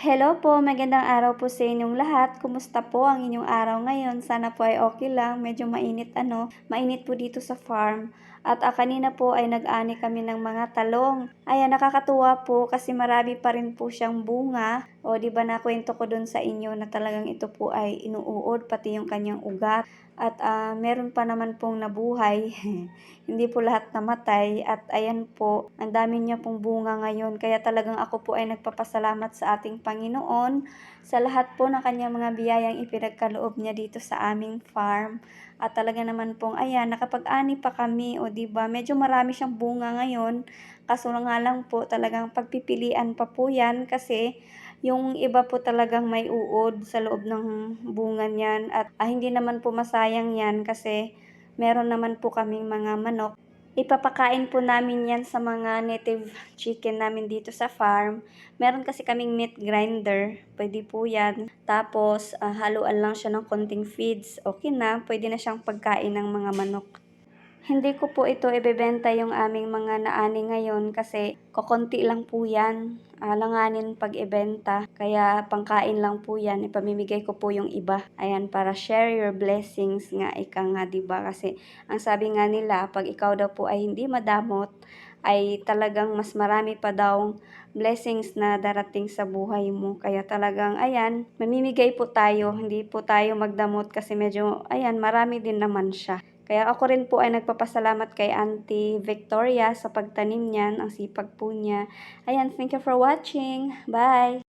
Hello po, magandang araw po sa inyong lahat. Kumusta po ang inyong araw ngayon? Sana po ay okay lang. Medyo mainit po dito sa farm. At kanina po ay nag-ani kami ng mga talong. Ayan, nakakatuwa po kasi marami pa rin po siyang bunga. O di ba nakwento ko dun sa inyo na talagang ito po ay inuuod pati yung kanyang ugat. At meron pa naman pong nabuhay. Hindi po lahat namatay. At ayan po, ang dami niya pong bunga ngayon. Kaya talagang ako po ay nagpapasalamat sa ating Panginoon sa lahat po ng kanyang mga biyayang ipinagkaloob niya dito sa aming farm. At talaga naman pong ayan, nakapag-ani pa kami. O di ba, medyo marami siyang bunga ngayon. Kaso nga lang po, talagang pagpipilian pa po yan kasi yung iba po talagang may uod sa loob ng bunga niyan at hindi naman po masayang yan kasi meron naman po kaming mga manok. Ipapakain po namin yan sa mga native chicken namin dito sa farm. Meron kasi kaming meat grinder, pwede po yan. Tapos haluan lang siya ng konting feeds, okay na, pwede na siyang pagkain ng mga manok. Hindi ko po ito ibebenta yung aming mga naani ngayon kasi kokonti lang po yan. Alanganin pag ibenta. Kaya pangkain lang po yan. Ipamimigay ko po yung iba. Ayan, para share your blessings nga ika nga, diba? Kasi ang sabi nga nila, pag ikaw daw po ay hindi madamot, ay talagang mas marami pa daw blessings na darating sa buhay mo. Kaya talagang, ayan, mamimigay po tayo. Hindi po tayo magdamot kasi medyo, ayan, marami din naman siya. Kaya ako rin po ay nagpapasalamat kay Auntie Victoria sa pagtanim niyan, ang sipag po niya. Ayan, thank you for watching. Bye!